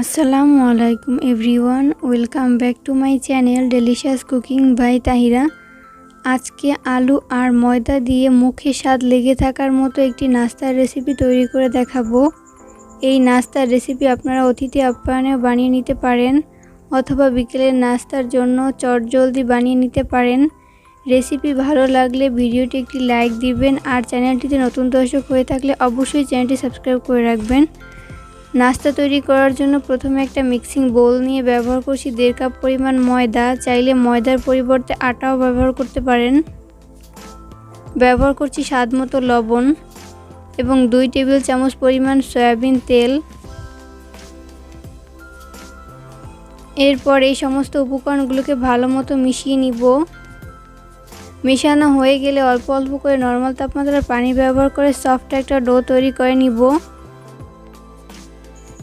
আসসালামু আলাইকুম everyone, welcome back to my channel delicious cooking by Tahira. আজকে আলু আর ময়দা দিয়ে মুখে স্বাদ লেগে থাকার মতো একটি নাস্তার রেসিপি তৈরি করে দেখাবো। এই নাস্তার রেসিপি আপনারা অতিথি আপ্যায়নে বানিয়ে নিতে পারেন অথবা বিকেলের নাস্তার জন্য চটজলদি বানিয়ে নিতে পারেন। রেসিপি ভালো লাগলে ভিডিওটি একটি লাইক দিবেন আর চ্যানেলটিতে নতুন দর্শক হয়ে থাকলে অবশ্যই চ্যানেলটি সাবস্ক্রাইব করে রাখবেন। নাস্তা তৈরি করার জন্য প্রথমে একটা মিক্সিং বোল নিয়ে ব্যবহার করছি 1.5 কাপ পরিমাণ ময়দা। চাইলে ময়দার পরিবর্তে আটাও ব্যবহার করতে পারেন। ব্যবহার করছি স্বাদমতো লবণ এবং 2 টেবিল চামচ পরিমাণ সয়াবিন তেল। এরপর এই সমস্ত উপকরণগুলোকে ভালো মতো মিশিয়ে নিব। মেশানো হয়ে গেলে অল্প অল্প করে নর্মাল তাপমাত্রার পানি ব্যবহার করে সফট একটা ডো তৈরি করে নিব।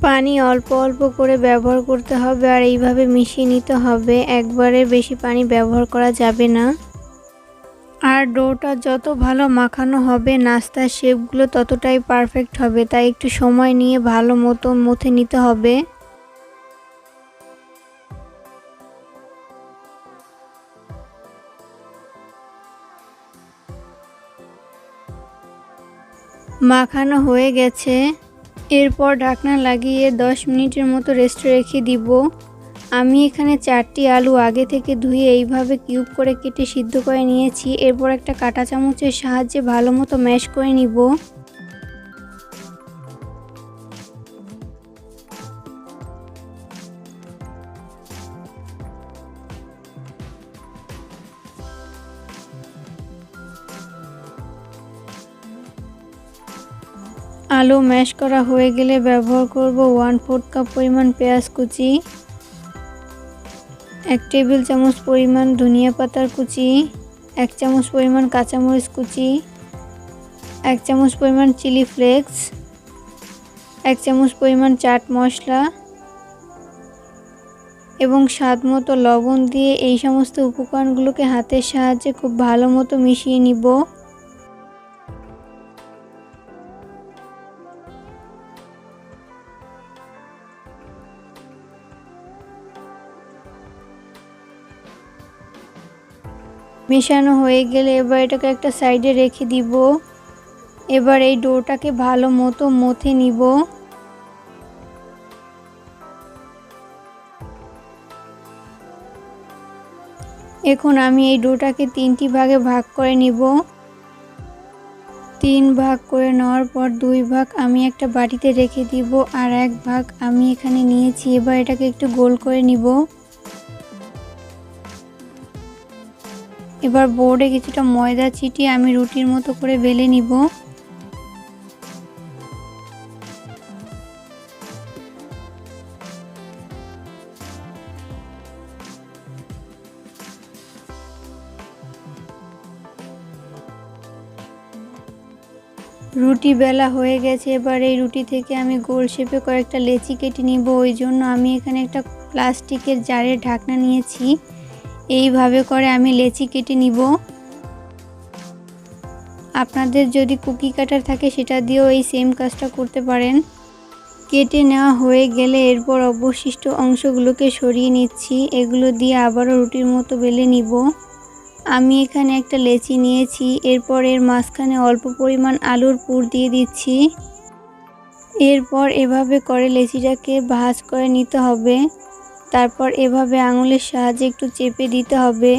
পানি অল্প অল্প করে ব্যবহার করতে হবে আর এইভাবে মিশিয়ে নিতে হবে, একবারে বেশি পানি ব্যবহার করা যাবে না। আর ডোটা যত ভালো মাখানো হবে নাস্তার শেপগুলো ততটাই পারফেক্ট হবে, তাই একটু সময় নিয়ে ভালো মতো মথে নিতে হবে। মাখানো হয়ে গেছে। এরপর ঢাকনা লাগিয়ে 10 মিনিটের মতো রেস্টে রেখে দিব। আমি এখানে 4টি আলু আগে থেকে ধুয়ে এইভাবে কিউব করে কেটে সিদ্ধ করে নিয়েছি। এরপর একটা কাঁটা চামচের সাহায্যে ভালো মতো ম্যাশ করে নিব। আলু ম্যাশ করা হয়ে গেলে ব্যবহার করব 1/4 কাপ পরিমাণ পেঁয়াজ কুচি, 1 টেবিল চামচ পরিমাণ ধনিয়া পাতার কুচি, 1 চামচ পরিমাণ কাঁচামরিচ কুচি, 1 চামচ পরিমাণ চিলি ফ্লেক্স, 1 চামচ পরিমাণ চাট মশলা এবং স্বাদমতো লবণ দিয়ে এই সমস্ত উপকরণগুলোকে হাতের সাহায্যে খুব ভালো মতো মিশিয়ে নিব। মেশানো হয়ে গেলে এবার এটাকে একটা সাইডে রেখে দিব। এবার এই ডোটাকে ভালো মতো মথে নিব। এখন আমি এই ডোটাকে 3টি ভাগে ভাগ করে নিব। 3 ভাগ করে নেওয়ার পর 2 ভাগ আমি একটা বাটিতে রেখে দিব আর 1 ভাগ আমি এখানে নিয়েছি। এবার এটাকে একটু গোল করে নিব। এবার বোর্ডে কিছুটা ময়দা ছিটিয়ে আমি রুটির মতো করে বেলে নিব। রুটি বেলা হয়ে গেছে। এবার এই রুটি থেকে আমি গোল শেপে কয়েকটা লেচি কেটে নিব। ওই জন্য আমি এখানে একটা প্লাস্টিকের জারের ঢাকনা নিয়েছি। এইভাবে করে আমি লেচি কেটে নিব। আপনাদের যদি কুকি কাটার থাকে সেটা দিয়েও এই সেম কাজটা করতে পারেন। কেটে নেওয়া হয়ে গেলে এরপর অবশিষ্ট অংশগুলোকে সরিয়ে নিচ্ছি। এগুলো দিয়ে আবারও রুটির মতো বেলে নিব। আমি এখানে একটা লেচি নিয়েছি। এরপর এর মাঝখানে অল্প পরিমাণ আলুর পুর দিয়ে দিচ্ছি। এরপর এভাবে করে লেচিটাকে ভাঁজ করে নিতে হবে। তারপর এভাবে আঙুলের সাহায্যে একটু চেপে দিতে হবে।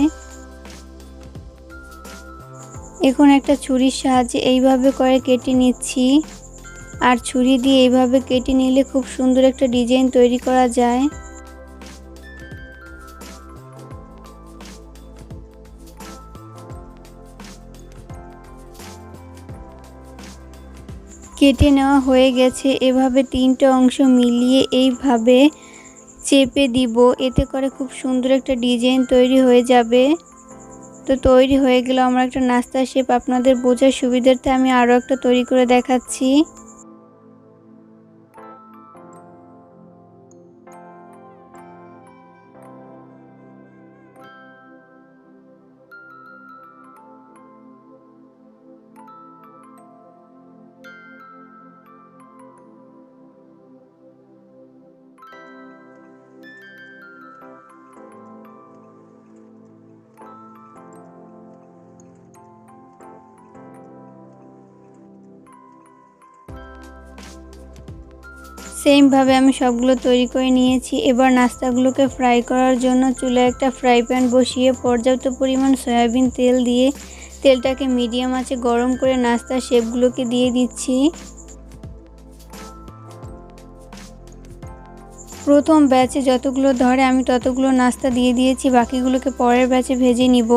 এখন একটা ছুরির সাহায্যে এইভাবে করে কেটে নিচ্ছি। আর ছুরি দিয়ে এইভাবে কেটে নিলে খুব সুন্দর একটা ডিজাইন তৈরি করা যায়। কেটে নেওয়া হয়ে গেছে। এভাবে 3টে অংশ মিলিয়ে এইভাবে চেপে দিব। এতে করে খুব সুন্দর একটা ডিজাইন তৈরি হয়ে যাবে। তো তৈরি হয়ে গেল আমার একটা নাস্তার শেপ। আপনাদের বোঝার সুবিধার্থে আমি আরও একটা তৈরি করে দেখাচ্ছি। সেম ভাবে আমি সবগুলো তৈরি করে নিয়েছি। এবার নাস্তাগুলোকে ফ্রাই করার জন্য চুলায় একটা ফ্রাই প্যান বসিয়ে পর্যাপ্ত পরিমাণ সয়াবিন তেল দিয়ে তেলটাকে মিডিয়াম আঁচে গরম করে নাস্তার শেপগুলোকে দিয়ে দিচ্ছি। প্রথম ব্যাচে যতগুলো ধরে আমি ততগুলো নাস্তা দিয়ে দিয়েছি, বাকিগুলোকে পরের ব্যাচে ভেজে নিব।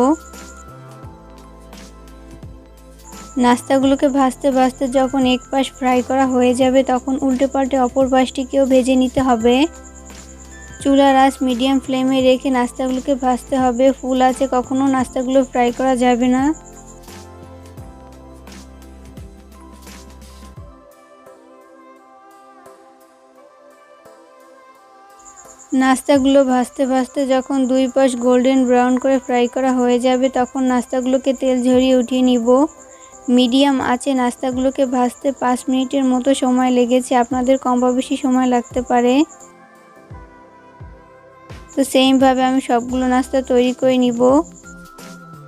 নাস্তাগুলোকে ভাজতে ভাজতে যখন এক পাশ ফ্রাই করা হয়ে যাবে তখন উল্টে পাল্টে অপর পাশটিকেও ভেজে নিতে হবে। চুলার আঁচ মিডিয়াম ফ্লেমে রেখে নাস্তাগুলোকে ভাজতে হবে। ফুল আঁচে কখনো নাস্তাগুলো ফ্রাই করা যাবে না। নাস্তাগুলো ভাজতে ভাজতে যখন দুই পাশ গোল্ডেন ব্রাউন করে ফ্রাই করা হয়ে যাবে তখন নাস্তাগুলোকে তেল ঝরিয়ে উঠিয়ে নিব। মিডিয়াম আঁচে নাস্তাগুলোকে ভাজতে 5 মিনিটের মতো সময় লেগেছে, আপনাদের কম বা বেশি সময় লাগতে পারে। তো সেমভাবে আমি সবগুলো নাস্তা তৈরি করে নিব।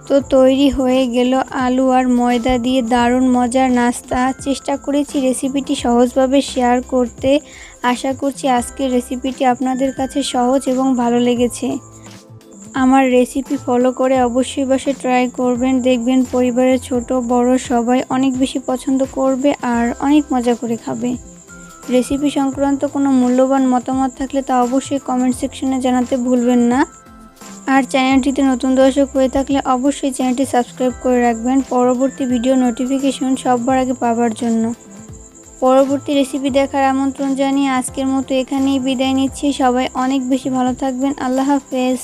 তো তৈরি হয়ে গেল আলু আর ময়দা দিয়ে দারুণ মজার নাস্তা। চেষ্টা করেছি রেসিপিটি সহজভাবে শেয়ার করতে। আশা করছি আজকের রেসিপিটি আপনাদের কাছে সহজ এবং ভালো লেগেছে। আমার রেসিপি ফলো করে অবশ্যই বাসায় ট্রাই করবেন, দেখবেন পরিবারের ছোট বড় সবাই অনেক বেশি পছন্দ করবে আর অনেক মজা করে খাবে। রেসিপি সংক্রান্ত কোনো মূল্যবান মতামত থাকলে তা অবশ্যই কমেন্ট সেকশনে জানাতে ভুলবেন না। আর চ্যানেলটিতে নতুন দর্শক হয়ে থাকলে অবশ্যই চ্যানেলটি সাবস্ক্রাইব করে রাখবেন পরবর্তী ভিডিও নোটিফিকেশন সবার আগে পাওয়ার জন্য। পরবর্তী রেসিপি দেখার আমন্ত্রণ জানিয়ে আজকের মতো এখানেই বিদায় নিচ্ছি। সবাই অনেক বেশি ভালো থাকবেন। আল্লাহ হাফেজ।